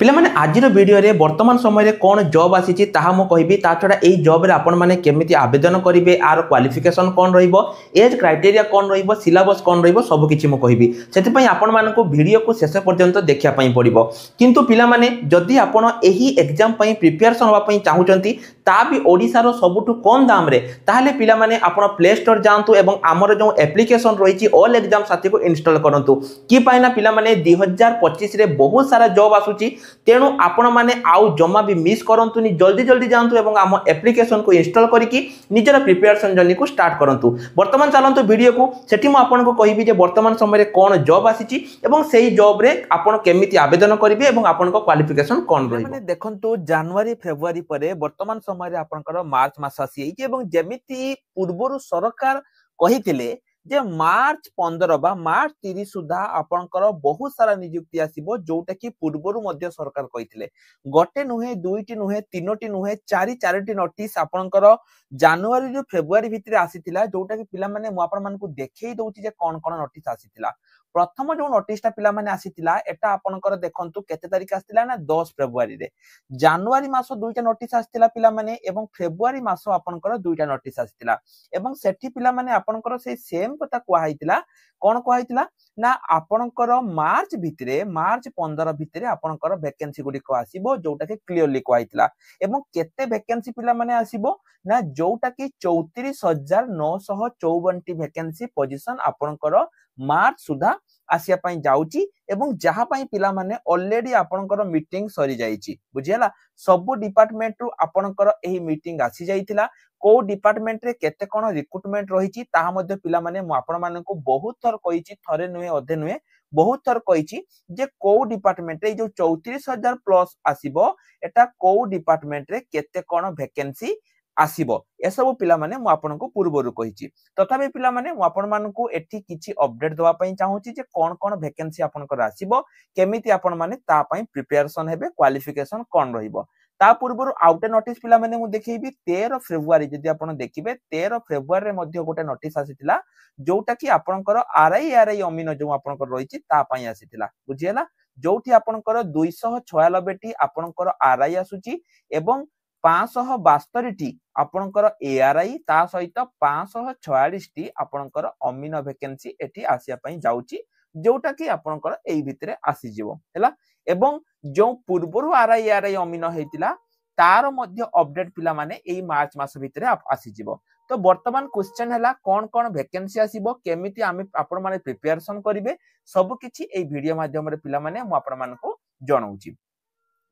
पिला माने आजिर वीडियो रे वर्तमान समय रे कौन जॉब आसीची ताहा मो कहबी ता छडा एई जॉब रे आपण माने केमिति आवेदन करिवे आर क्वालिफिकेशन कोन रहिबो एज क्राइटेरिया कोन रहिबो सिलेबस कोन रहिबो सब किछि मो कहबी सेति पई आपण मानको वीडियो को शेष पर्यंत देखिया पई पड़िबो किंतु पिला माने जदी आपण एही एग्जाम पई प्रिपरेशन होवा पई चाहुचंती ता भी ओडिसा रो सबुठु कम दाम रे ताहाले पिला माने आपण प्ले स्टोर जांतु एवं हमर जो एप्लीकेशन रहिची ऑल एग्जाम साथी को इंस्टॉल करंतु की पाइना पिला माने 2025 रे बहुत सारा जॉब आसुची तेणु आपण माने आउ जमा भी मिस करंतुनी जल्दी जल्दी जानतु एवं आम एप्लीकेशन को इंस्टॉल करिकी निजर प्रिपरेशन जर्नी को स्टार्ट करंतु। वर्तमान चलंतु वीडियो को सेठी मो आपण को कहिबी जे वर्तमान समय रे कोन जॉब आसीची एवं सेही जॉब रे आपण केमिति आवेदन करिवे एवं आपण को क्वालिफिकेशन कोन रहिबो। माने देखंतु जनवरी फेब्रुआरी परे वर्तमान समय रे आपनकर मार्च मास आसी एवं जेमिति पूर्वरु सरकार कहिथिले जे मार्च 15 बा मार्च 30 सुधा आपनकर बहुत सारा नियुक्ति आसीबो जोटा कि पूर्वरु मध्य सरकार कहिथिले गोटे नुहे दुईटी नुहे तीनोटी नुहे चारिटी नोटिस आपनकर जनवरी रो फेब्रुआरी भितरे आसीथिला जोटा कि पिला माने मु आपन मानकु देखै दउची जे कोन कोन नोटिस आसीथिला। प्रथम जो नोटिसटा पिला माने आसीथिला एटा आपनकर देखंतु केते तारिख आसीथिला ना 10 फेब्रुआरी रे जनवरी मासो दुईटा नोटिस आसीथिला पिला माने एवं फेब्रुआरी मासो आपनकर दुईटा नोटिस आसीथिला एवं सेठी पिला माने आपनकर से सेम कथा कुआ हाइतिला कोन कुआ हाइतिला ना आपनकर मार्च भितरे मार्च 15 भितरे आपनकर वैकेंसी गुडी को आसीबो जोटा कि क्लियरली कुआ हाइतिला एवं केते वैकेंसी पिला माने आसीबो ना जोटा कि 34954 टी वैकेंसी पोजीशन आपनकर मार्च सुधा आसिया पई जाउची एवं जहा पई पिला माने ऑलरेडी आपनकर मीटिंग सरी जाईची बुझियला सब डिपार्टमेंट रु आपनकर एही मीटिंग आसी जाईतिला को डिपार्टमेंट रे केते कोन रिक्रूटमेंट रहिची ताहा मध्ये पिला माने मु आपण माननकु बहुत थर कहिची थरे नुहे अधे नुहे बहुत थर कहिची जे को डिपार्टमेंट रे जो 34000 प्लस आसीबो एटा को डिपार्टमेंट रे केते कोन वैकेंसी आसीबो ए सब पिला माने मु आपनको पूर्वरु कहिची तथापि पिला माने मु आपण माननकु एठी किछि अपडेट दवा पई चाहूची जे कोन कोन वैकेंसी आपनकर आसीबो केमिति आपण माने ता पई प्रिपरेशन हेबे क्वालिफिकेशन कोन रहिबो ता पूर्वरु आउटे नोटिस पिला माने मु देखैबी 13 फेब्रुआरी जदि आपण देखिबे 13 फेब्रुआरी रे मध्ये गोटे नोटिस आसीतिला जोटा कि आपनकर आरआई अमीन जो आपनकर रहिची ता पई आसीतिला बुझियला जोठी आपनकर 296 टी आपनकर आरआई आसुची एवं 572 टी आपनकर एआरआई ता सहित 546 टी आपनकर अमीन वैकेंसी एठी आसिया पई जाउची जोटा कि आपनकर एई भितरे आसी जिवो हैला एवं जो पूर्वरु आरआई अमीन हेतिला तार मध्य अपडेट पिला माने एई मार्च मास भितरे आसी जिवो। तो वर्तमान क्वेश्चन हैला कोन कोन वैकेंसी आसीबो केमिति आमे आपण माने प्रिपरेशन करिवे सब किछि एई वीडियो माध्यम रे पिला माने मु आपण मानको जणाउची।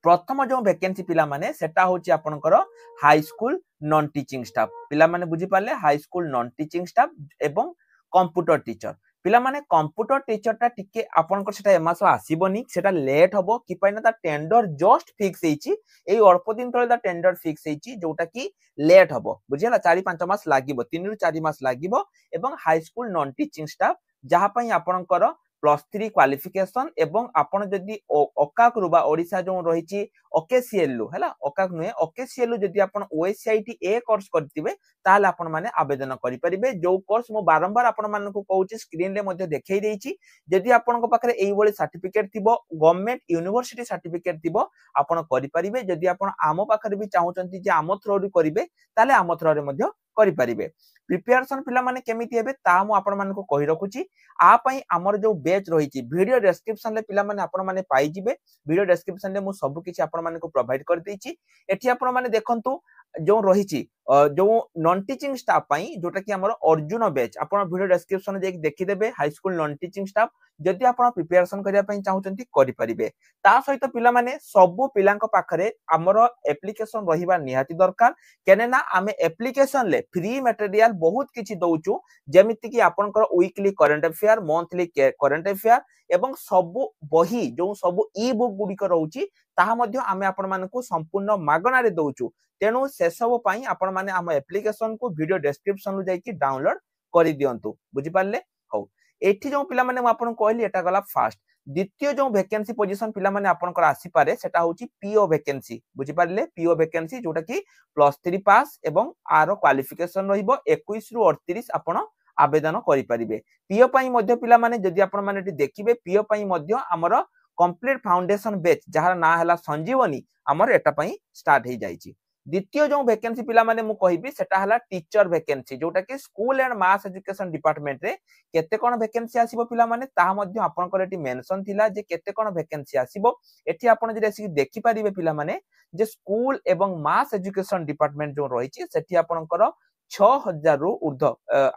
प्रथम जो वैकेंसी पिला माने सेटा होची आपनकर high school non teaching staff पिला माने बुझी पाले high school non teaching staff एवं कंप्यूटर टीचर पिला माने कंप्यूटर टीचर टा टिके आपनकर सेटा एमासो आसीबोनी सेटा लेट हबो कि पाइना ता टेंडर जस्ट फिक्स हेची एई अल्प दिन तळे ता टेंडर फिक्स हेची जोटा कि लेट हबो बुझियला 4-5 मास लागिबो 3 रु 4 मास लागिबो एवं high school non teaching staff जहा पई आपनकर +3 क्वालिफिकेशन एवं आपण जदी ओकाक रुबा ओडिसा जो रहिची ओकेसीएल हैला ओकाक नुए ओकेसीएल जदी आपण ओएसआईटी ए कोर्स करतिबे ताले आपण माने आवेदन करि परिबे जो कोर्स मो बारंबार आपण मानन को कहूची स्क्रीन रे मध्ये देखै देइची जदी आपण को पाखरे एई बोली सर्टिफिकेट थिबो गवर्नमेंट यूनिवर्सिटी सर्टिफिकेट थिबो आपण करि परिबे जदी आपण आमो पाखरे भी चाहुचंती जे आमो थ्रो रे करिवे ताले आमो थ्रो रे मध्ये करि परिबे। प्रिपरेशन पिला माने केमिति हेबे ता मु आपण मानन को कहि रखुची आ पई हमर जो बैच रहिची वीडियो डिस्क्रिप्शन ले पिला माने आपण माने पाई जिवे वीडियो डिस्क्रिप्शन ले मु सब किछि आपण माने को प्रोवाइड कर देइची एठी आपण माने देखंतु जो रहिची जो नॉन टीचिंग स्टाफ पई जोटा कि हमर अर्जुन बैच आपण वीडियो डिस्क्रिप्शन जे देखि देबे high school non teaching staff जदि आपण प्रिपरेशन करिया पई चाहुचंती करि परिबे ता सहित पिला माने सब पिलांक पाखरे हमर एप्लीकेशन रहिबा निहाती दरकार केने ना आमे एप्लीकेशन ले फ्री मटेरियल बहुत किछि दउचू जेमिति कि आपनकर weekly current affair monthly current affair एवं सब बही जो सब ई बुक गुडी को रहउची ताहा मध्ये आमे आपण मानकु संपूर्ण मागना रे दउचू तेनु से सब पई आपण माने हम एप्लीकेशन को वीडियो डिस्क्रिप्शन रु जाई कि डाउनलोड करि दियंतु बुझि पाले हो एठी जो पिला माने आपण कहली एटा गला फास्ट द्वितीय जो वैकेंसी पोजीशन पिला माने आपनकर आसी पारे सेटा होची पीओ वैकेंसी बुझि पारले पीओ वैकेंसी जोटा कि +3 पास एवं आरो क्वालिफिकेशन रहिबो 21 रु 38 आपण आवेदन करि परिबे पीओ पई मध्य पिला माने जदि आपण माने देखिबे पीओ पई मध्य हमर कंप्लीट फाउंडेशन बैच जहार ना हला संजीवनी हमर एटा पई स्टार्ट हे जाईची। द्वितीय जो वैकेंसी पिला माने मु कहिबी सेटा हला टीचर वैकेंसी जोटा कि school and mass education department रे केते कोन वैकेंसी आसीबो पिला माने ता मध्ये आपनकर एटी मेंशन थिला जे केते कोन वैकेंसी आसीबो। एटी आपन जे देखि देखि परिबे पिला माने जे स्कूल एवं मास एजुकेशन डिपार्टमेंट जो रहिची सेठी आपनकर 6000 रु ऊर्ध्व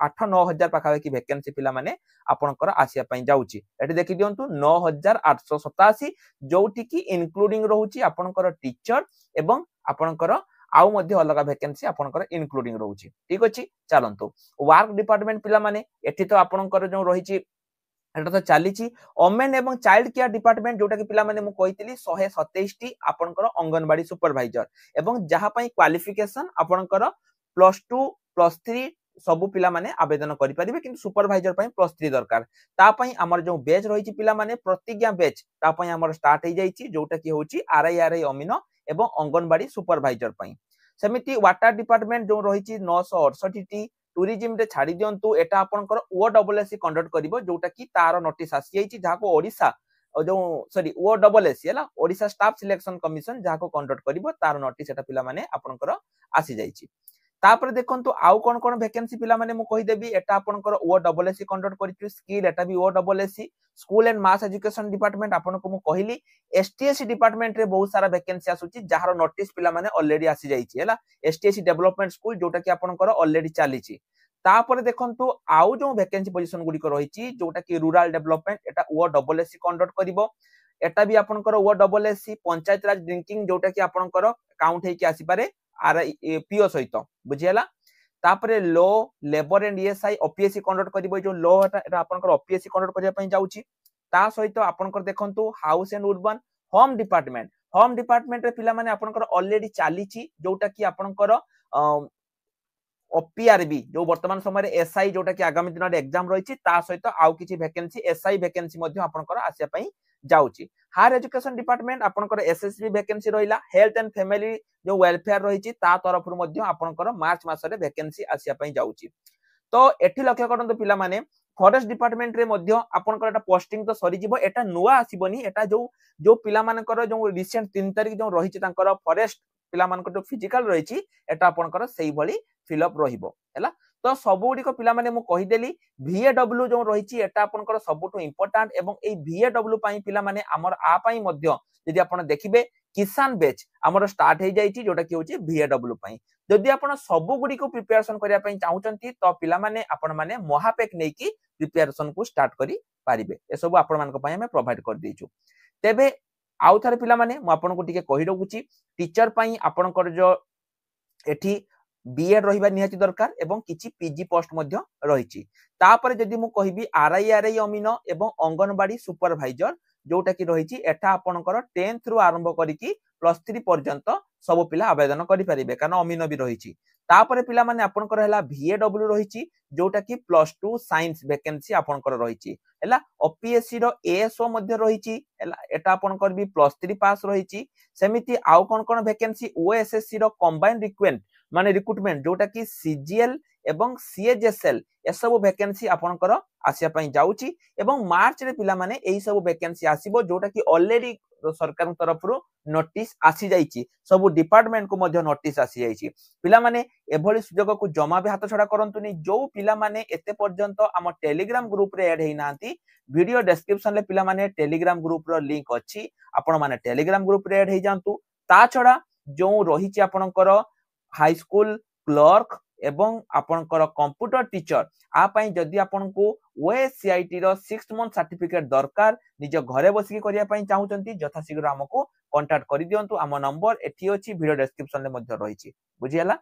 8-9000 पाखा कि वैकेंसी पिला माने आपनकर आसिया पई जाउची। एटी देखि दियंतु 9887 जोटी कि इंक्लूडिंग रहउची आपनकर टीचर एवं आपनकर आउ मध्ये अलग वैकेंसी आपनकर इंक्लूडिंग रहउची। ठीक अछि चलंतु वर्क डिपार्टमेंट पिला माने एठी तो आपनकर जो रहिची एटा तो चलीची ओमेन एवं चाइल्ड केयर डिपार्टमेंट जोटा कि पिला माने मु कहितली 127 टी आपनकर अंगनवाड़ी सुपरवाइजर एवं जहा पई क्वालिफिकेशन आपनकर +2 +3 सबु पिला माने आवेदन करि परिबे किंतु सुपरवाइजर पई +3 दरकार ता पई हमर जो बैच रहिची पिला माने प्रतिज्ञा बैच ता पई हमर स्टार्ट हे जाईची जोटा कि होची आरआई अमीनो एवं अंगनवाड़ी सुपरवाइजर पई। सेमिति वाटर डिपार्टमेंट जो रहिची 968 टी टूरिज्म रे छाडी दियंतु एटा आपनकर ओडब्ल्यूएससी कंडक्ट करिवो जोटा कि तार नोटिस आसी जाईची जाको ओडिसा जो सॉरी ओडब्ल्यूएससी हला ओडिसा स्टाफ सिलेक्शन कमिशन जाको कंडक्ट करिवो तार नोटिस एटा पिला माने आपनकर आसी जाईची। तापर देखंतु आउ कोन कोन वैकेंसी पिला माने मु कहि देबी एटा आपनकर ओडब्ल्यूएससी कंडक्ट करिछु स्किल एटा भी OWSC school and mass education department आपनको मु कहिली एसटीएससी डिपार्टमेंट रे बहुत सारा वैकेंसी आसुची जहार नोटिस पिला माने ऑलरेडी आसी जाईची हला एसटीएससी डेवलपमेंट स्कूल जोटा कि आपनकर ऑलरेडी चालीची। तापर देखंतु आउ जो वैकेंसी पोजीशन गुडी को रहिची जोटा कि रूरल डेवलपमेंट एटा ओडब्ल्यूएससी कंडक्ट करिवो एटा भी आपनकर ओडब्ल्यूएससी पंचायत राज ड्रिंकिंग जोटा कि आपनकर काउंट हे कि आसी पारे आर पीओ सहित बुझियला। तापरे लो labour and ESI OPSC conduct करिवो जो लो एटा आपनकर ओपीएससी कंडक्ट करिया पई जाउची। ता सहित आपनकर देखंतु house and urban home department रे पिला माने आपनकर ऑलरेडी चालीची जोटा कि आपनकर ओपीआरबी जो वर्तमान समय एसआई जोटा कि आगामी दिन रे एग्जाम रहिची ता सहित आउ किछि वैकेंसी एसआई वैकेंसी मध्ये आपनकर आसिया पई जाउची। हायर एजुकेशन डिपार्टमेंट आपनकर एसएसबी वैकेंसी रहिला हेल्थ एंड फैमिली जो वेलफेयर रहिची ता तरफ रु मध्ये आपनकर मार्च मास रे वैकेंसी आसिया पई जाउची। तो एठी लक्ष्य करंतु पिला माने फॉरेस्ट डिपार्टमेंट रे मध्ये आपनकर एटा पोस्टिंग तो सरी जिवो एटा नुवा आसीबोनी एटा जो जो पिला मानकर जो रिसेंट 3 तारिख जो रहिची तांकर फॉरेस्ट पिला मानकर जो फिजिकल रहिची एटा आपनकर सेही भली फिलअप रहिबो हैला। तो सबुडी को पिला माने मु कहि देली VAW जो रहिची एटा आपनकर सबुटो इंपोर्टेंट एवं ए VAW पई पिला माने हमर आ पई मध्ये यदि आपण देखिबे किसान बैच हमर स्टार्ट हे जाईची जोटा कि होची VAW पई। जदि आपण सबु गुडी को प्रिपरेशन करिया पई चाहुचंती तो पिला माने आपण माने महापेक नै कि प्रिपरेशन को स्टार्ट करी पारिबे ए सब आपण मान को पई हमें प्रोवाइड कर देइछु। तेबे आउ थारे पिला माने मु आपण को टिके कहि रखुची टीचर पई आपनकर जो एठी बीएड रहिबा निहाती दरकार एवं किछि पीजी पोस्ट मध्ये रहिछि। तापरे जदि मु कहिबी आरआई अमीनो एवं अंगनवाड़ी सुपरवाइजर जोटा कि रहिछि एटा आपनकर 10th रु आरंभ करिकि +3 पर्यंत सब पिला आवेदन करि परिबे कारण अमीनो भी रहिछि। तापरे पिला माने आपनकर हला VAW रहिछि जोटा कि +2 साइंस वैकेंसी आपनकर रहिछि हला ओपीएससी रो एएसओ मध्ये रहिछि हला एटा आपनकर भी +3 पास रहिछि। सेमिति आउ कोन कोन वैकेंसी ओएसएससी रो कंबाइंड रिक्रूटमेंट जोटा कि सीजीएल एवं सीएचएसएल ए सब वैकेंसी आपनकर आसिया पई जाउची एवं मार्च रे पिला माने एई सब वैकेंसी आसीबो जोटा कि ऑलरेडी सरकार तरफ रु नोटिस आसी जाईची सब डिपार्टमेंट को मध्ये नोटिस आसी जाईची। पिला माने एभली सुजोग को जमा भी हाथ छडा करंतुनी जो पिला माने एते पर्यंत हम टेलीग्राम ग्रुप रे ऐड हेइ नांती वीडियो डिस्क्रिप्शन ले पिला माने टेलीग्राम ग्रुप रो लिंक अछि आपण माने टेलीग्राम ग्रुप रे ऐड हेइ जांतु। ता छडा जो रहिची आपनकर हाई स्कूल क्लर्क एवं आपनकर कंप्यूटर टीचर आ पई जदी आपनको ओएससीआईटी रो 6th मंथ सर्टिफिकेट दरकार निज घरे बसिक करिया पई चाहुचंती यथा शीघ्र हमको कांटेक्ट करि दियंतु हम नंबर एठी अछि वीडियो डिस्क्रिप्शन ले मध्ये रहिछि बुझियला।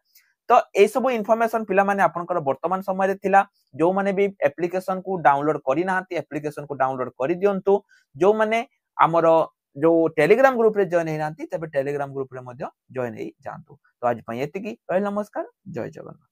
तो ए सब इन्फॉर्मेशन पिला माने आपनकर वर्तमान समय रे थिला जो माने भी एप्लीकेशन को डाउनलोड करि नाहंती एप्लीकेशन को डाउनलोड करि दियंतु जो माने हमरो जो टेलीग्राम ग्रुप रे जॉइन हेनांती तबे टेलीग्राम ग्रुप रे मध्ये जॉइन हे जानतु। तो आज पई एतिकी नमस्कार जय जगन्नाथ।